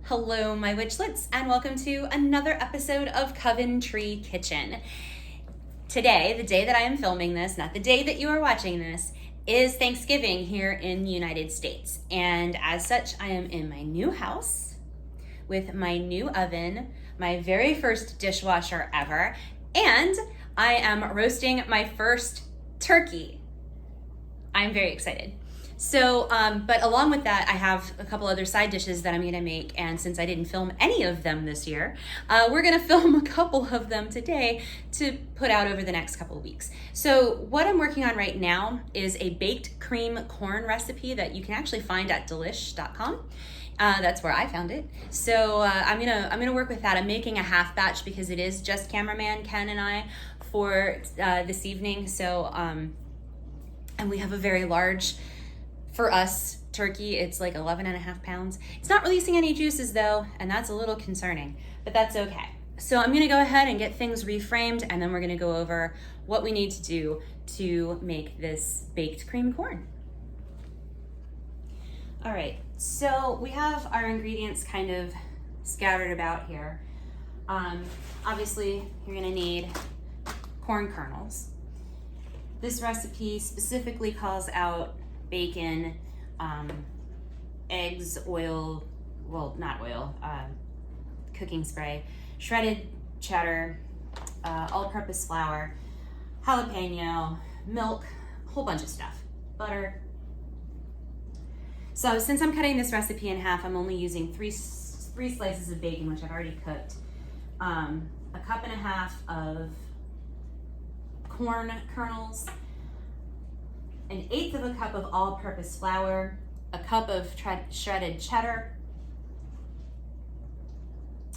Hello, my witchlets, and welcome to another episode of Coventry Kitchen. Today, the day that I am filming this, not the day that you are watching this, is Thanksgiving here in the United States. And as such, I am in my new house with my new oven, my very first dishwasher ever, and I am roasting my first turkey. I'm very excited. So, but along with that, I have a couple other side dishes that I'm gonna make, and since I didn't film any of them this year, we're gonna film a couple of them today to put out over the next couple of weeks. So what I'm working on right now is a baked cream corn recipe that you can actually find at delish.com. That's where I found it. So I'm gonna work with that. I'm making a half batch because it is just cameraman Ken and I for this evening. So, and we have a very large, for us, turkey. It's like 11.5 pounds. It's not releasing any juices though, and that's a little concerning, but that's okay. So I'm gonna go ahead and get things reframed, and then we're gonna go over what we need to do to make this baked cream corn. All right, so we have our ingredients kind of scattered about here. Obviously, you're gonna need corn kernels. This recipe specifically calls out bacon, eggs, oil, well, not oil, cooking spray, shredded cheddar, all-purpose flour, jalapeno, milk, a whole bunch of stuff, butter. So since I'm cutting this recipe in half, I'm only using three slices of bacon, which I've already cooked, a cup and a half of corn kernels, an eighth of a cup of all-purpose flour, a cup of shredded cheddar.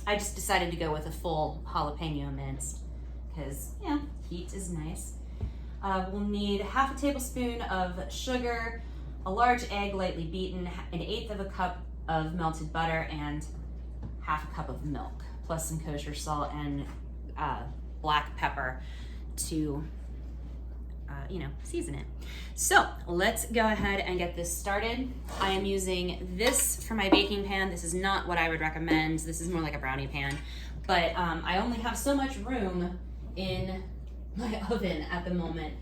I just decided to go with a full jalapeno minced because, you know, heat is nice. We'll need half a tablespoon of sugar, a large egg lightly beaten, an eighth of a cup of melted butter, and half a cup of milk, plus some kosher salt and black pepper to season it. So let's go ahead and get this started. I am using this for my baking pan. This is not what I would recommend. This is more like a brownie pan, but I only have so much room in my oven at the moment,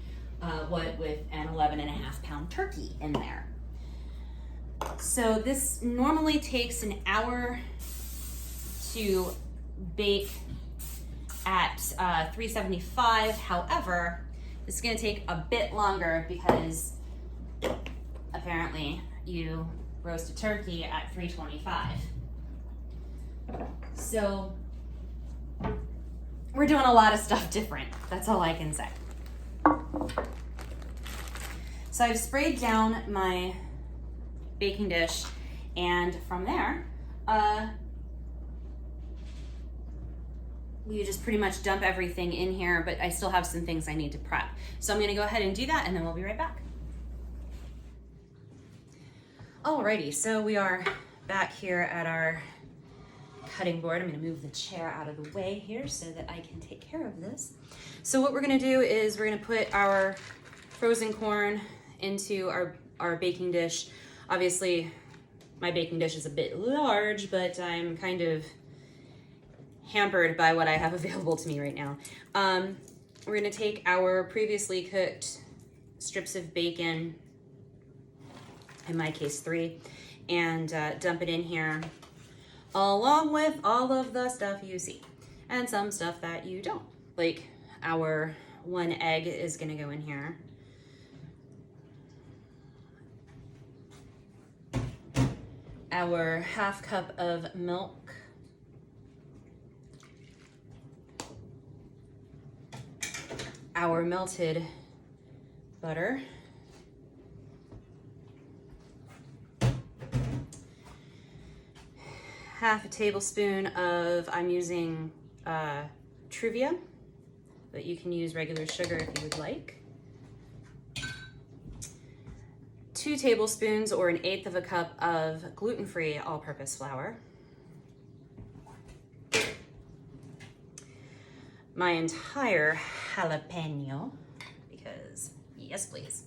what with an 11.5 pound turkey in there. So this normally takes an hour to bake at 375. However, this is going to take a bit longer because apparently you roast a turkey at 325. So we're doing a lot of stuff different. That's all I can say. So I've sprayed down my baking dish, and from there, you just pretty much dump everything in here, but I still have some things I need to prep. So I'm gonna go ahead and do that, and then we'll be right back. Alrighty, so we are back here at our cutting board. I'm gonna move the chair out of the way here so that I can take care of this. So what we're gonna do is we're gonna put our frozen corn into our baking dish. Obviously, my baking dish is a bit large, but I'm kind of hampered by what I have available to me right now. We're gonna take our previously cooked strips of bacon, in my case 3, and dump it in here, along with all of the stuff you see, and some stuff that you don't. Like our 1 egg is gonna go in here. Our half cup of milk, our melted butter, half a tablespoon of, I'm using Truvia, but you can use regular sugar if you would like. 2 tablespoons or an eighth of a cup of gluten-free all-purpose flour. My entire jalapeno, because yes, please.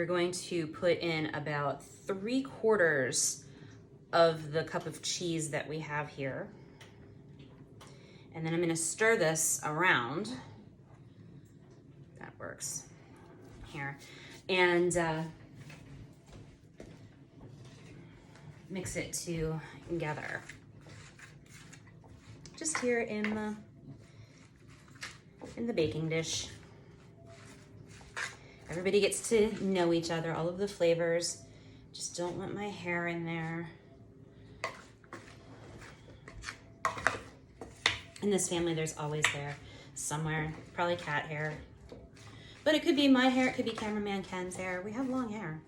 we're going to put in about 3/4 of the cup of cheese that we have here. And then I'm gonna stir this around. That works here. And mix it together. Just here in the baking dish. Everybody gets to know each other, all of the flavors. Just don't want my hair in there. In this family, there's always hair somewhere, probably cat hair. But it could be my hair, it could be cameraman Ken's hair. We have long hair.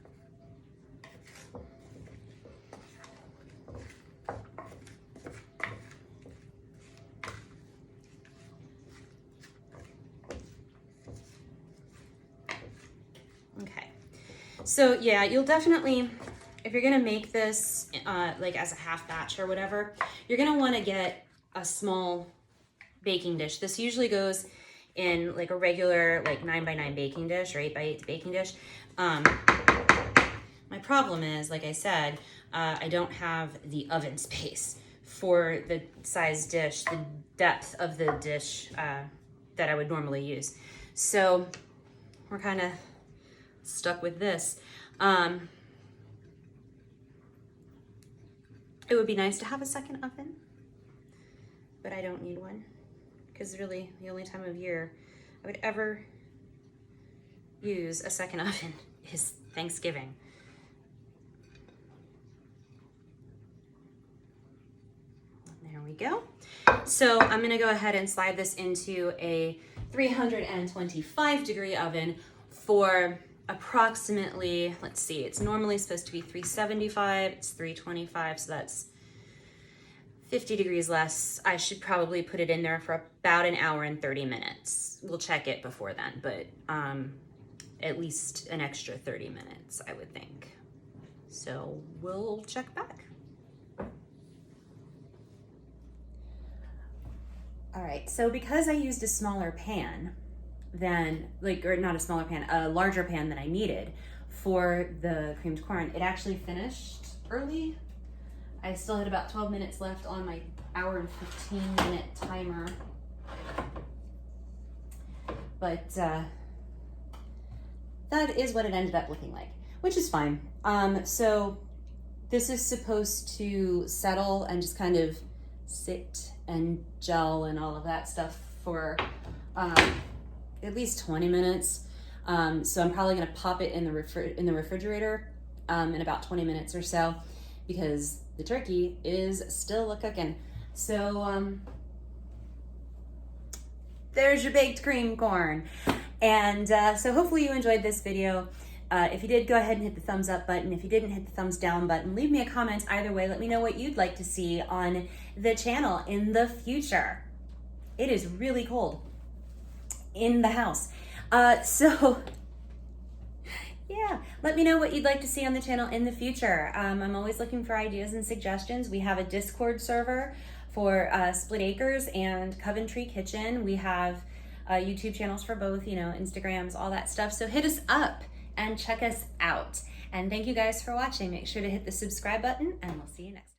Okay, so yeah, you'll definitely, if you're gonna make this like as a half batch or whatever, you're gonna wanna get a small baking dish. This usually goes in like a regular like 9x9 baking dish or 8x8 baking dish. My problem is, like I said, I don't have the oven space for the size dish, the depth of the dish that I would normally use. So we're kind of stuck with this. It would be nice to have a second oven, but I don't need one, because really the only time of year I would ever use a second oven is Thanksgiving. There we go. So I'm gonna go ahead and slide this into a 325-degree oven for approximately, let's see, it's normally supposed to be 375, it's 325, so that's 50 degrees less. I should probably put it in there for about an hour and 30 minutes. We'll check it before then, but at least an extra 30 minutes, I would think. So we'll check back. All right, so because I used a smaller pan than, or not a smaller pan, a larger pan than I needed for the creamed corn, it actually finished early. I still had about 12 minutes left on my hour and 15-minute timer. But that is what it ended up looking like, which is fine. So this is supposed to settle and just kind of sit and gel and all of that stuff for at least 20 minutes. So I'm probably gonna pop it in the refrigerator in about 20 minutes or so, because the turkey is still a-cooking. So there's your baked cream corn. And so hopefully you enjoyed this video. If you did, go ahead and hit the thumbs up button. If you didn't, hit the thumbs down button. Leave me a comment either way. Let me know what you'd like to see on the channel in the future. It is really cold in the house. So yeah, let me know what you'd like to see on the channel in the future. I'm always looking for ideas and suggestions. We have a Discord server for Split Acres and Coventry Kitchen. We have YouTube channels for both, you know, Instagrams, all that stuff. So hit us up and check us out. And thank you guys for watching. Make sure to hit the subscribe button, and we'll see you next time.